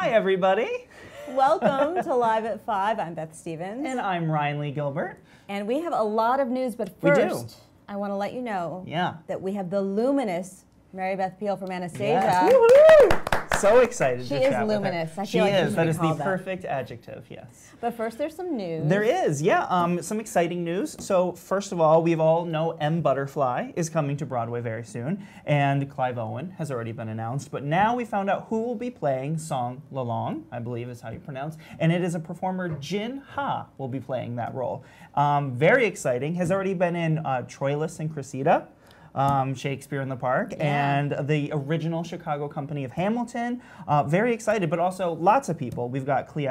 Hi, everybody. Welcome to Live at 5. I'm Beth Stevens. And I'm Hayley Kilgore. And we have a lot of news, but first, I want to let you know that we have the luminous Mary Beth Peil from Anastasia. Yes. Woo-hoo! So excited She to is chat luminous. with her. I feel like she is. That is the that. perfect adjective, yes. But first, there's some news. There is, some exciting news. So first of all, we all know M. Butterfly is coming to Broadway very soon, and Clive Owen has already been announced. But now we found out who will be playing Song Lalong, I believe is how you pronounce, and it is a performer, Jin Ha, will be playing that role. Very exciting. Has already been in Troilus and Cressida. Shakespeare in the Park, and the original Chicago company of Hamilton. Very excited, but also lots of people. We've got Clea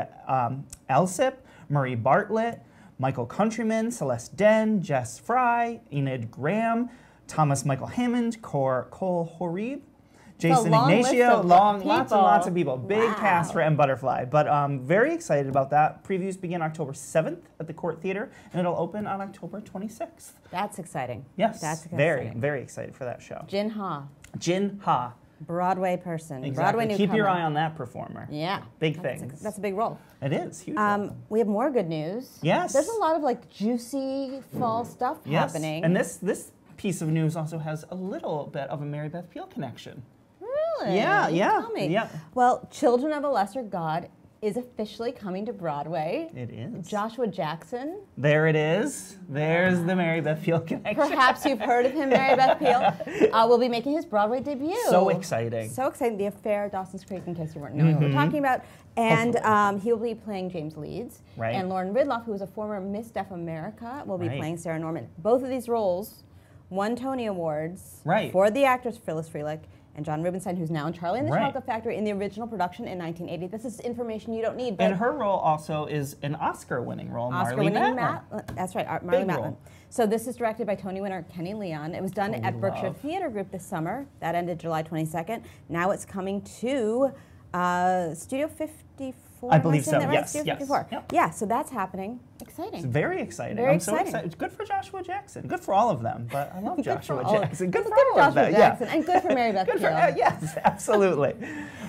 Alsip, Murray Bartlett, Michael Countryman, Celeste Den, Jess Fry, Enid Graham, Thomas Michael Hammond, Cole Horib, Jason Ignacio, lots and lots of people. Big cast for M. Butterfly, but very excited about that. Previews begin October 7th at the Court Theater, and it'll open on October 26th. That's exciting. Yes, that's very, very excited for that show. Jin Ha. Jin Ha. Broadway person. Exactly. Broadway newcomer. Keep your eye on that performer. Yeah. Big things. That's a big role. It is, huge. We have more good news. Yes. There's a lot of like juicy fall stuff happening. And this piece of news also has a little bit of a Mary Beth Peil connection. Really? Tell me. Yeah. Well, Children of a Lesser God is officially coming to Broadway. It is. Joshua Jackson. There it is. There's the Mary Beth Peil connection. Perhaps you've heard of him, Mary Beth Peil. Will be making his Broadway debut. So exciting. So exciting. The Affair at Dawson's Creek, in case you weren't knowing what we're talking about. And he'll be playing James Leeds. Right. And Lauren Ridloff, who is a former Miss Deaf America, will be playing Sarah Norman. Both of these roles won Tony Awards for the actors Phyllis Freelich and John Rubinstein, who's now in Charlie and the Chocolate Factory in the original production in 1980. This is information you don't need. But and her role also is an Oscar-winning role, Oscar-winning Marlee Matlin. That's right, Marlee Matlin. So this is directed by Tony winner Kenny Leon. It was done at Berkshire Theater Group this summer. That ended July 22nd. Now it's coming to Studio 54. I believe so. Right? Yes. Studio 54. Yep. Yeah. So that's happening. Exciting. It's very exciting. Very I'm so excited. It's good for Joshua Jackson. Good for all of them. But I love Joshua Jackson. Good for all of them. Jackson. And good for Mary Beth Peil. Yes, absolutely.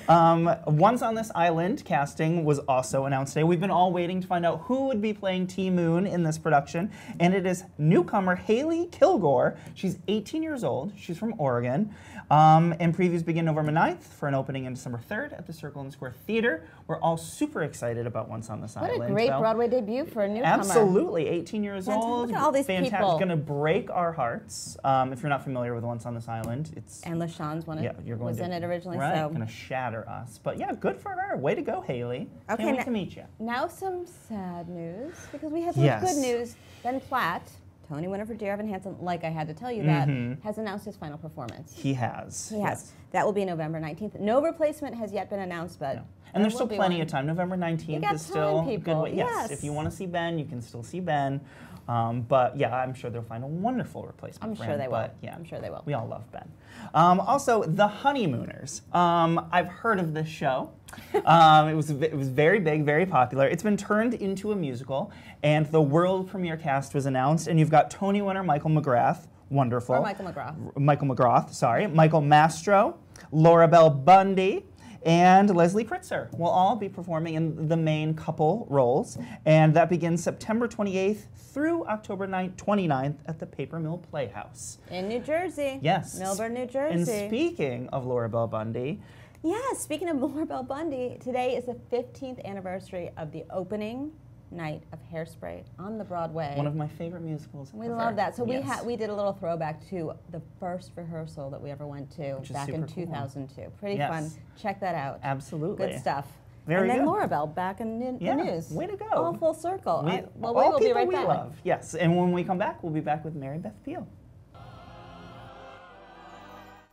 Once on This Island casting was also announced today. We've been all waiting to find out who would be playing T. Moon in this production, and it is newcomer Hayley Kilgore. She's 18 years old. She's from Oregon. And previews begin November 9th for an opening on December 3rd at the Circle and Square Theater. We're all super excited about Once on This Island. What a great Broadway debut for a newcomer. Absolutely, 18 years old. Look at all these fantastic. people. Going to break our hearts. If you're not familiar with Once on This Island, it's and LaShawne's was in it originally. Right, so going to shatter us. But yeah, good for her. Way to go, Hayley. Okay, Can't wait to meet you. Now some sad news, because we had some good news. Ben Platt, Tony winner for Dear Evan Hansen, like I had to tell you that, has announced his final performance. He has. He has. That will be November 19th. No replacement has yet been announced, but and there's still plenty of time. November 19th is still a good way. Yes, if you want to see Ben, you can still see Ben. But yeah, I'm sure they'll find a wonderful replacement for him. I'm sure they will. But, yeah, I'm sure they will. We all love Ben. Also, The Honeymooners. I've heard of this show. It was very big, very popular. It's been turned into a musical, and the world premiere cast was announced. And you've got Tony winner Michael McGrath. Wonderful. Or Michael McGrath. Michael McGrath, sorry. Michael Mastro, Laura Bell Bundy, and Leslie Kritzer will all be performing in the main couple roles. And that begins September 28th through October 29th at the Paper Mill Playhouse. In New Jersey. Yes. Milburn, New Jersey. And speaking of Laura Bell Bundy. Yeah, speaking of Laura Bell Bundy, today is the 15th anniversary of the opening night of Hairspray on the Broadway. One of my favorite musicals We ever. love that. So we did a little throwback to the first rehearsal that we ever went to back in 2002. Cool. Pretty fun. Check that out. Absolutely. Good stuff. Very and then good. Laura Bell back in the news. Way to go. All full circle. We will be right back. Love. Yes, and when we come back, we'll be back with Mary Beth Peil.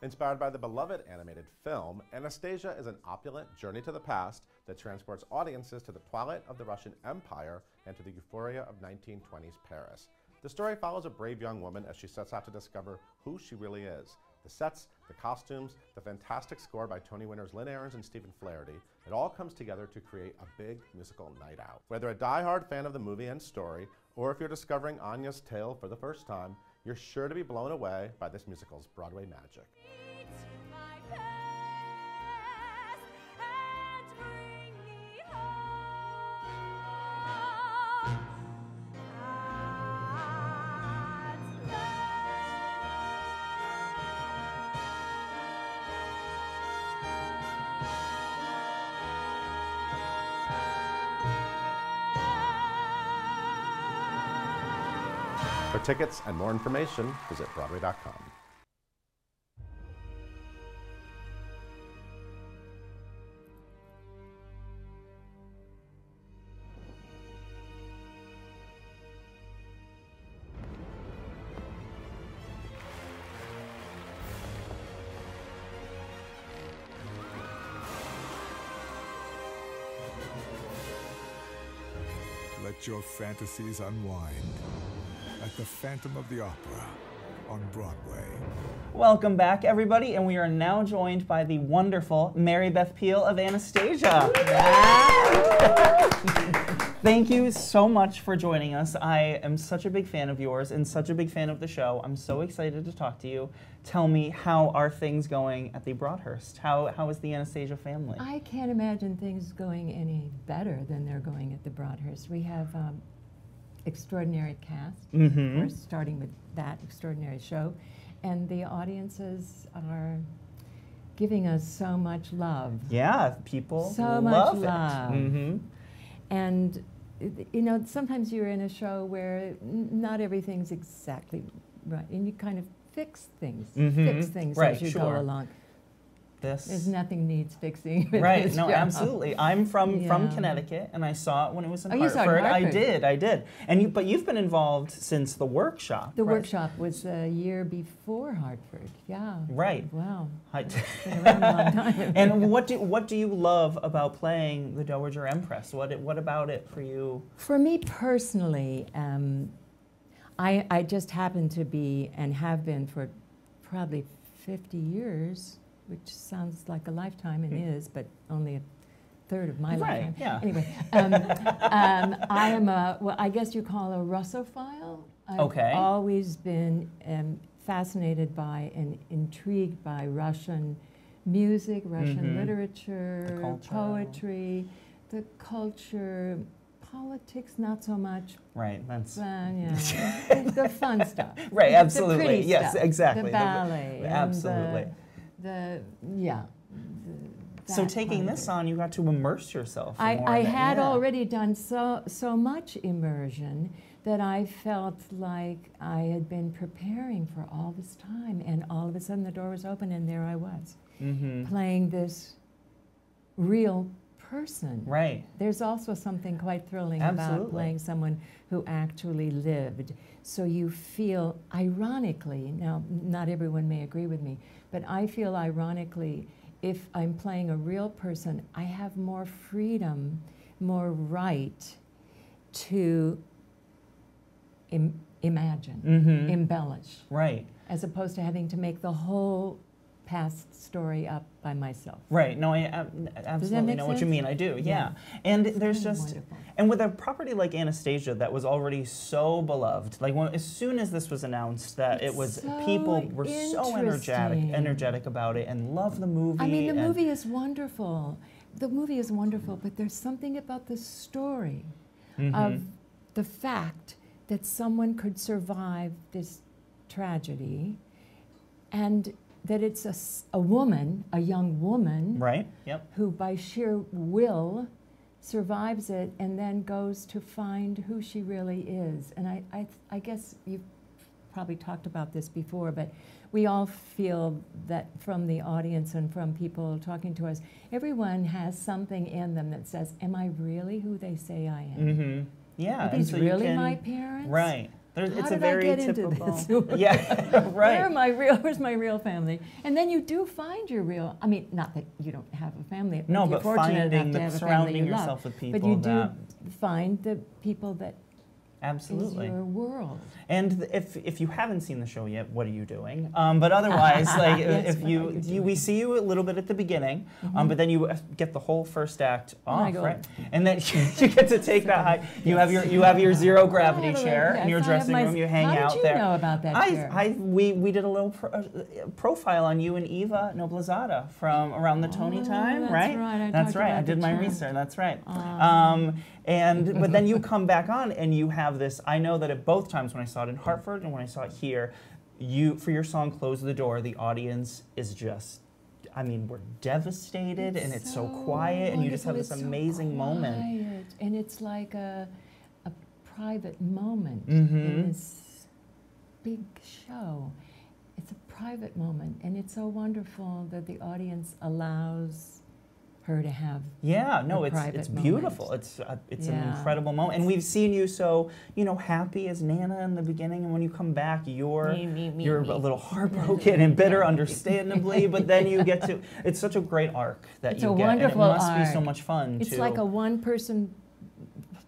Inspired by the beloved animated film, Anastasia is an opulent journey to the past that transports audiences to the twilight of the Russian Empire and to the euphoria of 1920s Paris. The story follows a brave young woman as she sets out to discover who she really is. The sets, the costumes, the fantastic score by Tony winners Lynn Ahrens and Stephen Flaherty, it all comes together to create a big musical night out. Whether a die-hard fan of the movie and story, or if you're discovering Anya's tale for the first time, you're sure to be blown away by this musical's Broadway magic. For tickets and more information, visit Broadway.com. Let your fantasies unwind at the Phantom of the Opera on Broadway. Welcome back, everybody, and we are now joined by the wonderful Mary Beth Peil of Anastasia. Thank you so much for joining us. I am such a big fan of yours and such a big fan of the show. I'm so excited to talk to you. Tell me, how are things going at the Broadhurst? How is the Anastasia family? I can't imagine things going any better than they're going at the Broadhurst. We have extraordinary cast, of course, starting with that extraordinary show. And the audiences are giving us so much love. Yeah, people so love much it. Love. And you know, sometimes you're in a show where not everything's exactly right, and you kind of fix things Right, as you sure. go along. There's nothing needs fixing. Right, no, absolutely. I'm from Connecticut, and I saw it when it was in Hartford. You saw it in Hartford. I did. And but you've been involved since the workshop. The workshop was a year before Hartford. Yeah. Right. Wow. It's been around a long time. And what do you love about playing the Dowager Empress? What about it for you? For me personally, I just happen to be and have been for probably 50 years. Which sounds like a lifetime, and is, but only a third of my lifetime. Yeah. Anyway, I am well, I guess you call a Russophile. I've always been fascinated by and intrigued by Russian music, Russian literature, poetry, the culture. Politics, not so much. Right, that's... the fun stuff. Right, absolutely. The pretty yes, stuff, exactly. The ballet. Absolutely. So taking this on, you got to immerse yourself. I had already done so much immersion that I felt like I had been preparing for all this time, and all of a sudden the door was open, and there I was, playing this real person. Right. There's also something quite thrilling about playing someone who actually lived. So you feel, ironically, now not everyone may agree with me, but I feel ironically, if I'm playing a real person, I have more freedom, more right to imagine, embellish. Right. As opposed to having to make the whole past story up by myself. Right. No, I absolutely know what you mean. I do. Yeah. And there's just, and with a property like Anastasia that was already so beloved, like as soon as this was announced that it was, people were so energetic about it and loved the movie. I mean, the movie is wonderful. The movie is wonderful, but there's something about the story of the fact that someone could survive this tragedy, and that it's a woman, a young woman, who by sheer will survives it and then goes to find who she really is. And I guess you've probably talked about this before, but we all feel that from the audience and from people talking to us, everyone has something in them that says, am I really who they say I am? Yeah. Are these really my parents? Right. How did I get into this? Right. Where's my real family? And then you do find your real, I mean, not that you don't have a family. No, but surrounding yourself with people. But you do find the people that Absolutely. is your world. And if you haven't seen the show yet, what are you doing? But otherwise, like if we see you a little bit at the beginning, but then you get the whole first act off, right? And then you get to take that high. You have your zero gravity chair in your dressing room. You hang out there. How did you know about that chair? We did a little profile on you and Eva Noblezada from around the Tony time, right? That's right. I did my research. That's right. But then you come back on and you have this. I know that at both times when I saw it in Hartford and when I saw it here, for your song "Close the Door," the audience is just, I mean, we're devastated and it's so quiet, and you just have this amazing moment. And it's like a private moment. big show. It's a private moment, and it's so wonderful that the audience allows her to have it's beautiful. It's an incredible moment, and we've seen you so happy as Nana in the beginning, and when you come back, you're a little heartbroken and bitter, understandably. But then you get to. It's such a great arc that it's you a get, wonderful and it must arc. be so much fun. It's like a one-person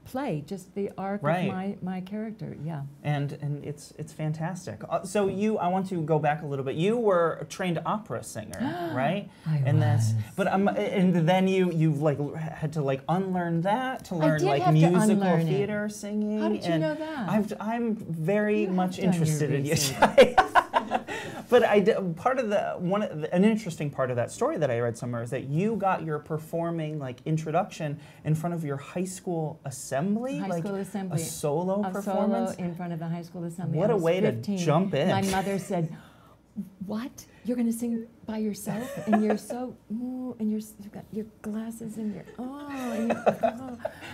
play, just the arc of my character, And it's fantastic. So I want to go back a little bit. You were a trained opera singer, right? I was. But and then you had to unlearn that to learn musical theater singing. How did you know that? I'm very much interested in you. But an interesting part of that story that I read somewhere is that you got your performing introduction in front of your high school assembly, assembly, a solo performance in front of the high school assembly. What a way 15. To jump in! My mother said, "What? You're going to sing by yourself, and you're so and you've got your glasses and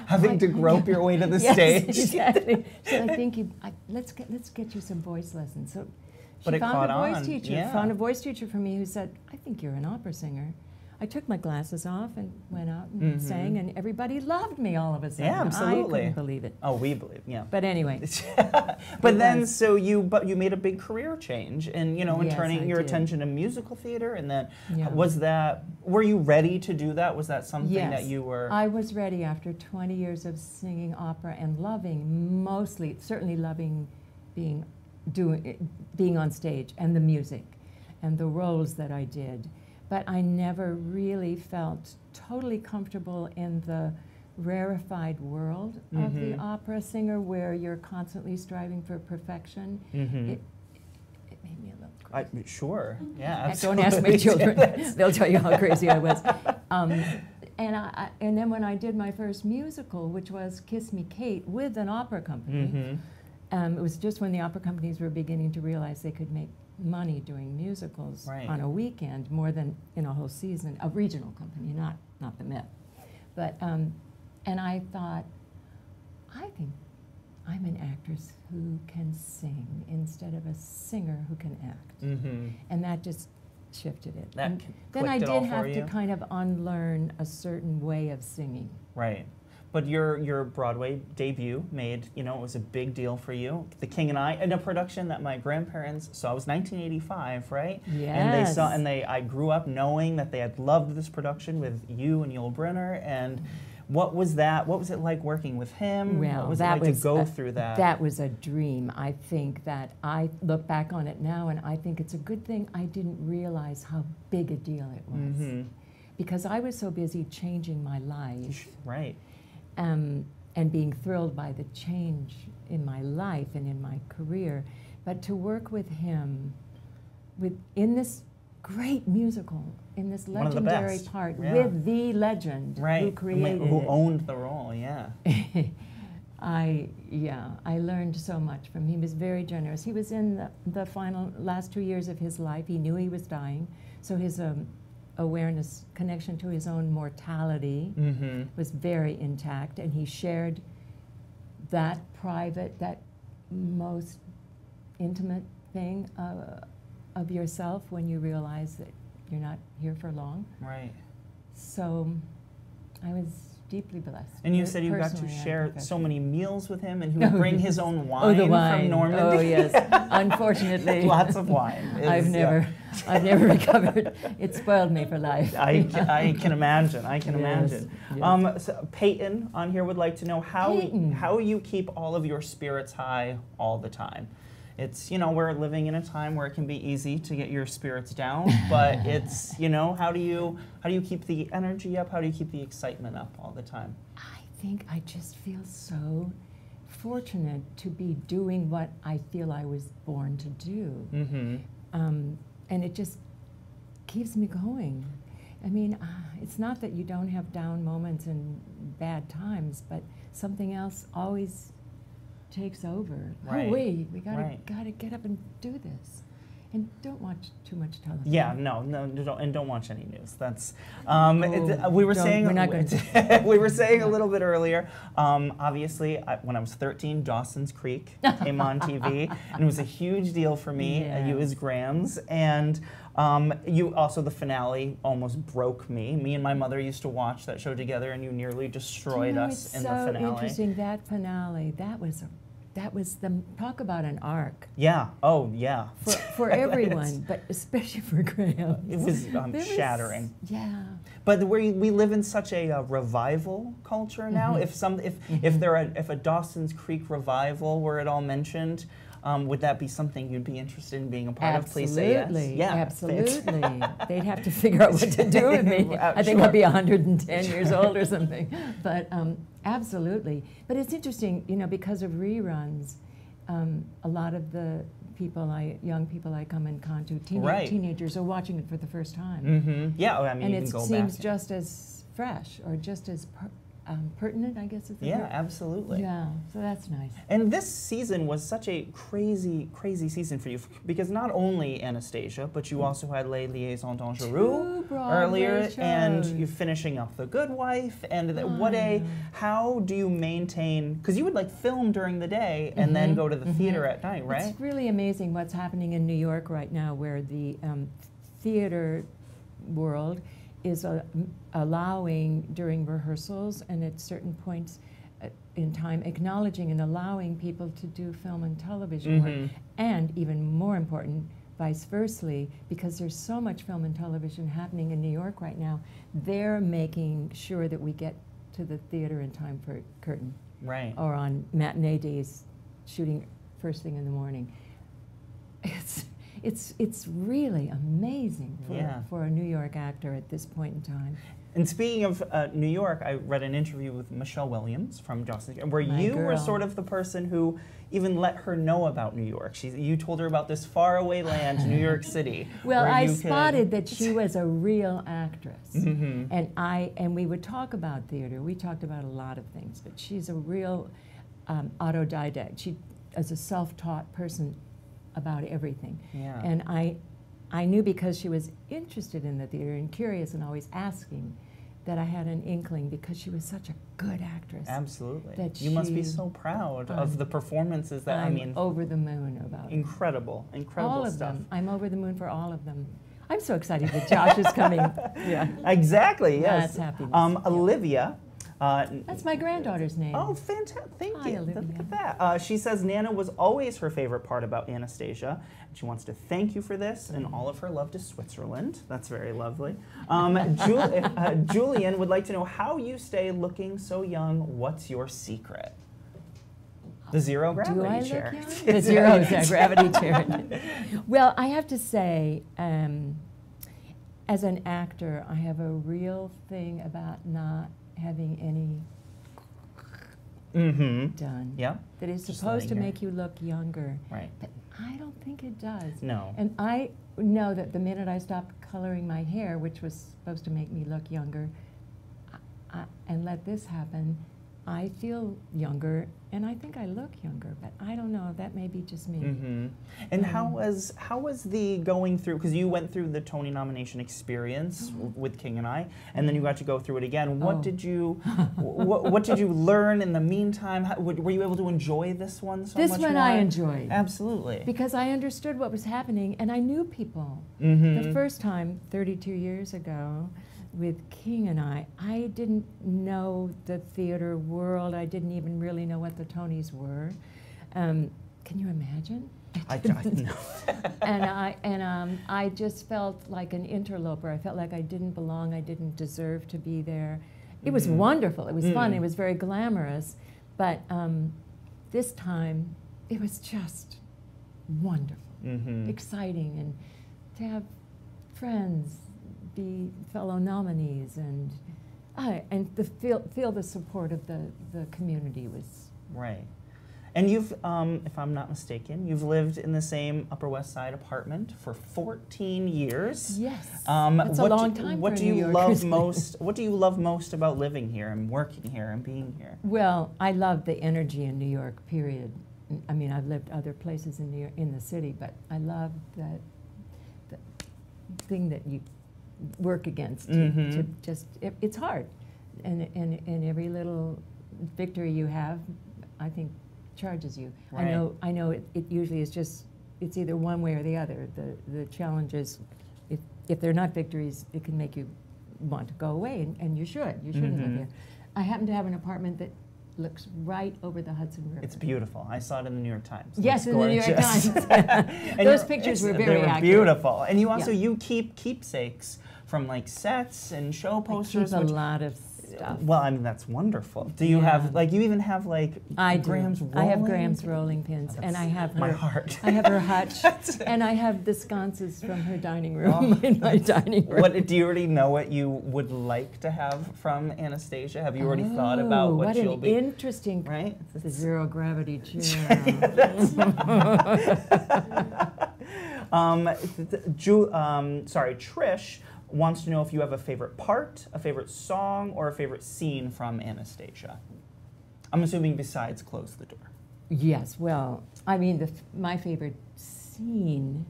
having to grope your way to the stage." Exactly. So I think let's get you some voice lessons. So. She found a voice teacher for me who said, "I think you're an opera singer." I took my glasses off and went out and sang, and everybody loved me all of a sudden. Yeah, absolutely. I couldn't believe it. Oh, we believe, yeah. But anyway. But then, you made a big career change, and Yes, turning your did. attention to musical theater, and then were you ready to do that? Was that something that you were? I was ready after 20 years of singing opera and certainly loving being on stage and the music and the roles that I did. But I never really felt totally comfortable in the rarefied world of the opera singer where you're constantly striving for perfection. It made me a little crazy. Sure, yeah, absolutely. Don't ask my children. They'll tell you how crazy I was. And then when I did my first musical, which was Kiss Me Kate with an opera company, it was just when the opera companies were beginning to realize they could make money doing musicals on a weekend more than in a whole season. A regional company, not the Met. But and I thought, I think I'm an actress who can sing instead of a singer who can act, and that just shifted it. Then I did have to kind of unlearn a certain way of singing. Right. But your Broadway debut made, it was a big deal for you. The King and I, in a production that my grandparents saw. It was 1985, right? Yes. And I grew up knowing that they had loved this production with you and Yul Brynner. And what was that? What was it like working with him? Well, what was it like to go through that? That was a dream. I think that I look back on it now, and I think it's a good thing I didn't realize how big a deal it was. Because I was so busy changing my life. Right. And being thrilled by the change in my life and in my career. But to work with him in this great musical, in this legendary part, with the legend who created who owned the role, I learned so much from him. He was very generous. He was in the last 2 years of his life. He knew he was dying, so his awareness, connection to his own mortality was very intact, and he shared that private, that most intimate thing of yourself when you realize that you're not here for long. Right. So I was deeply blessed. And you said you got to share so many meals with him, and he would bring his own wine, the wine from Normandy. Oh, yes. Unfortunately. Lots of wine. I've never recovered. It spoiled me for life. I can imagine. I can imagine. Yes. So Peyton on here would like to know how you keep all of your spirits high all the time. It's, we're living in a time where it can be easy to get your spirits down, but it's, how do you keep the energy up? How do you keep the excitement up all the time? I think I just feel so fortunate to be doing what I feel I was born to do. And it just keeps me going. I mean, it's not that you don't have down moments and bad times, but something else always takes over. Right. Oh, we gotta get up and do this. And don't watch too much television. Yeah, no, don't watch any news. That's we were saying we're not going to. We were saying a little bit earlier. Obviously, when I was 13, Dawson's Creek came on TV, and it was a huge deal for me. You as Grams, and you also the finale almost broke me. Me and my mother used to watch that show together, and you nearly destroyed us in the finale. It's so interesting, that finale. That was the talk about an arc. Yeah. Oh, yeah. For everyone, but especially for Graham. It was shattering. Yeah. But we live in such a revival culture now. If a Dawson's Creek revival were at all mentioned, would that be something you'd be interested in being a part of? Please say yes. Yeah, absolutely. They'd have to figure out what to do with me. I think I'll be 110 years old or something. But absolutely. But it's interesting, because of reruns, a lot of the young people I come in contact, teenagers are watching it for the first time. Mm-hmm. Yeah, I mean, and it seems just as fresh or just as pertinent, I guess is the word. Yeah, absolutely. Yeah, so that's nice. And this season was such a crazy, crazy season for you, because not only Anastasia, but you also had Les Liaisons Dangereuses earlier, and you're finishing up The Good Wife, and how do you maintain, because you would film during the day and then go to the theater at night, right? It's really amazing what's happening in New York right now, where the theater world is allowing during rehearsals and at certain points in time, acknowledging and allowing people to do film and television work, and even more important, vice versa, because there's so much film and television happening in New York right now, they're making sure that we get to the theater in time for curtain. Right. Or on matinee days, shooting first thing in the morning. It's really amazing for a New York actor at this point in time. And speaking of New York, I read an interview with Michelle Williams from Dawson's Creek, where you were sort of the person who even let her know about New York. You told her about this faraway land, New York City. Well, I spotted that she was a real actress, and we would talk about theater. We talked about a lot of things, but she's a real autodidact. She is a self-taught person about everything. Yeah. And I knew, because she was interested in the theater and curious and always asking, that I had an inkling, because she was such a good actress. Absolutely. That you must be so proud of the performances that, I'm over the moon about incredible all of stuff. them. I'm over the moon for all of them. I'm so excited that Josh is coming. Yeah. Exactly, yes. That's happiness. Olivia. That's my granddaughter's name. Oh, fantastic. Thank you. Olivia. Look at that. She says Nana was always her favorite part about Anastasia. And she wants to thank you for this and all of her love to Switzerland. That's very lovely. Julian would like to know how you stay looking so young. What's your secret? The zero gravity chair. Do I look young? The zero gravity chair. Well, I have to say, as an actor, I have a real thing about not having any done. Yeah. That is supposed to make you look younger. Right. But I don't think it does. No. And I know that the minute I stopped coloring my hair, which was supposed to make me look younger, and let this happen, I feel younger, and I think I look younger, but I don't know. That may be just me. And how was the going through? Because you went through the Tony nomination experience with King and I, and then you got to go through it again. What did you what did you learn in the meantime? Were you able to enjoy this one so much more? This one I enjoyed. Absolutely. Because I understood what was happening, and I knew people. The first time, 32 years ago, with King and I didn't know the theater world. I didn't even really know what the Tonys were. Can you imagine? I know. and I just felt like an interloper. I felt like I didn't belong. I didn't deserve to be there. It was wonderful. It was fun. It was very glamorous. But this time, it was just wonderful, exciting, and to have friends, be fellow nominees, and to feel the support of the community was right. And you've, if I'm not mistaken, you've lived in the same Upper West Side apartment for 14 years. Yes, that's a long time. What do you love most? What do you love most about living here and working here and being here? Well, I love the energy in New York. Period. I mean, I've lived other places in New York, in the city, but I love that thing that you work against. To just, it's hard, and every little victory you have, I think, charges you. Right. I know. It usually is just, it's either one way or the other. The challenge is, if they're not victories, it can make you want to go away, and you shouldn't live here. I happen to have an apartment that looks right over the Hudson River. It's beautiful. I saw it in the New York Times. Yes, in the New York Times. Those pictures were very accurate. Beautiful. And you also, you keep keepsakes from like sets and show posters. I keep a lot of stuff. Well, I mean, that's wonderful. Do you have, like, you even have like Graham's rolling? I have Graham's rolling pins, and I have her, my heart. I have her hutch, and I have the sconces from her dining room in my dining room. What, do you already know what you would like to have from Anastasia? Have you already thought about what she'll be? What an interesting, right? It's a zero gravity chair. Trish wants to know if you have a favorite part, a favorite song, or a favorite scene from Anastasia. I'm assuming besides Close the Door. Yes, well, I mean, my favorite scene,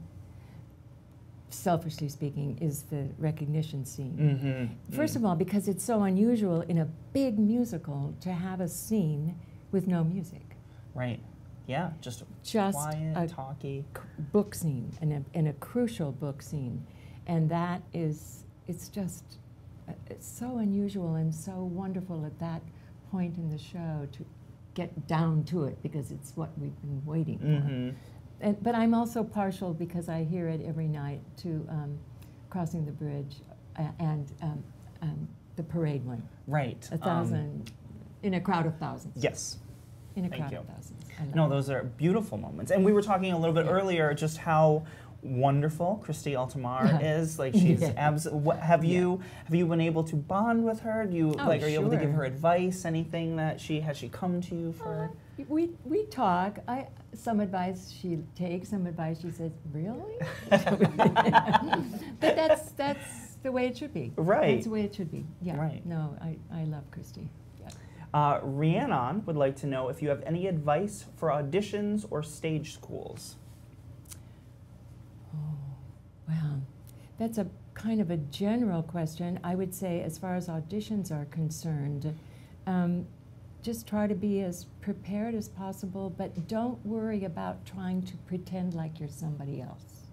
selfishly speaking, is the recognition scene. First of all, because it's so unusual in a big musical to have a scene with no music. Right. Yeah, just quiet, a talky book scene, and a crucial book scene. And that is, it's so unusual and so wonderful at that point in the show to get down to it, because it's what we've been waiting for. But I'm also partial, because I hear it every night, to Crossing the Bridge and the parade one. Right. 1,000, in a crowd of thousands. Yes. In a crowd of thousands. No, those are beautiful moments. And we were talking a little bit earlier just how wonderful Christy Altamar is. Like, she's absolutely. Have you been able to bond with her? Do you are you able to give her advice? Anything that has she come to you for? We talk. Some advice she takes, some advice she says, really? But that's the way it should be. Right. That's the way it should be. Yeah. Right. No, I love Christy. Rhiannon would like to know if you have any advice for auditions or stage schools. Well, that's a kind of a general question. I would say, as far as auditions are concerned, just try to be as prepared as possible, but don't worry about trying to pretend like you're somebody else.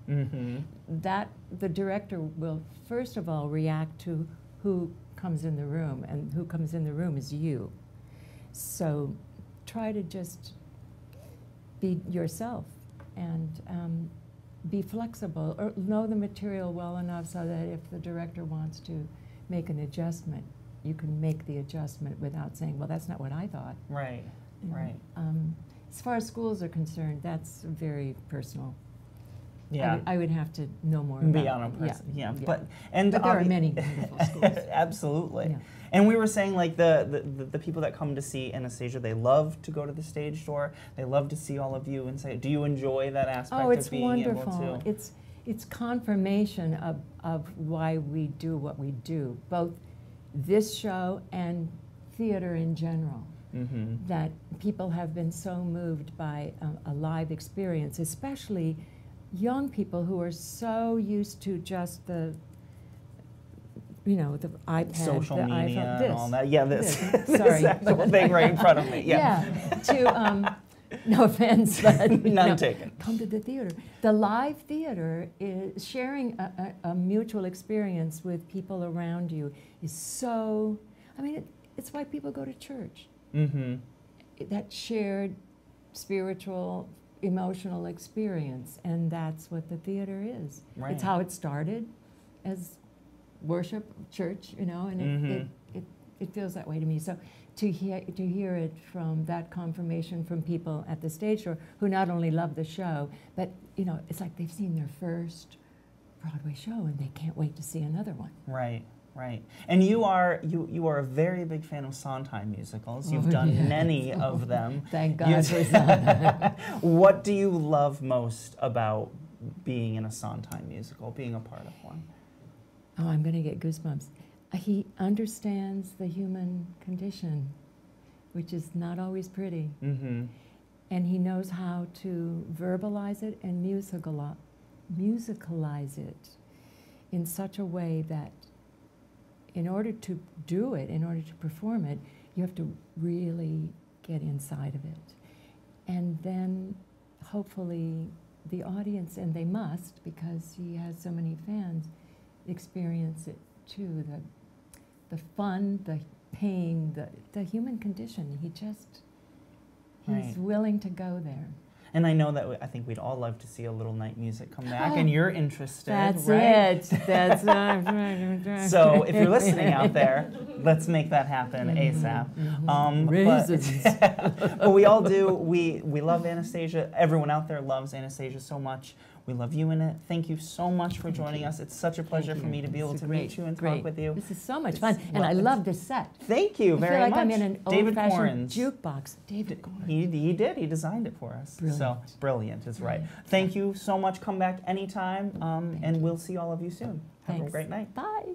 That the director will, first of all, react to who comes in the room, and who comes in the room is you. So try to just be yourself, and be flexible, or know the material well enough so that if the director wants to make an adjustment, you can make the adjustment without saying, well, that's not what I thought. Right, right. As far as schools are concerned, that's very personal. Yeah. I would have to know more about be on a person. Yeah. But there are many wonderful schools. Absolutely. Yeah. And we were saying, like, the people that come to see Anastasia, they love to go to the stage door. They love to see all of you and say, do you enjoy that aspect of being able to? Oh, it's wonderful. It's confirmation of why we do what we do, both this show and theater in general. That people have been so moved by a live experience, especially young people who are so used to just the iPad, social the media, iPhone, and all that. Yeah, this sorry, actual thing right in front of me. Yeah. To no offense, but none taken. Come to the theater. The live theater is sharing a mutual experience with people around you is so. I mean, it's why people go to church. That shared spiritual, emotional experience, and that's what the theater is. Right. It's how it started as worship, church, and it feels that way to me. So to hear it from that confirmation from people at the stage door who not only love the show, but it's like they've seen their first Broadway show and they can't wait to see another one. Right. Right, and you are a very big fan of Sondheim musicals. You've done many of them. Thank God for Sondheim. What do you love most about being in a Sondheim musical, being a part of one? Oh, I'm going to get goosebumps. He understands the human condition, which is not always pretty, and he knows how to verbalize it and musicalize it. in such a way that in order to do it, in order to perform it, you have to really get inside of it. And then hopefully the audience, and they must because he has so many fans, experience it too. The fun, the pain, the human condition. He's willing to go there. And I know that I think we'd all love to see a Little Night Music come back, and you're interested, That's right? it. That's right. So if you're listening out there, let's make that happen ASAP. Raisins. But we all do. We love Anastasia. Everyone out there loves Anastasia so much. We love you in it. Thank you so much for joining us. It's such a pleasure for me to be able to meet you and talk with you. This is so much fun, and I love this set. Thank you very much. I feel like I'm in an old-fashioned jukebox. David Gorin. He did. He designed it for us. Brilliant. So brilliant is right. Thank you so much. Come back anytime, and we'll see all of you soon. Have a great night. Bye.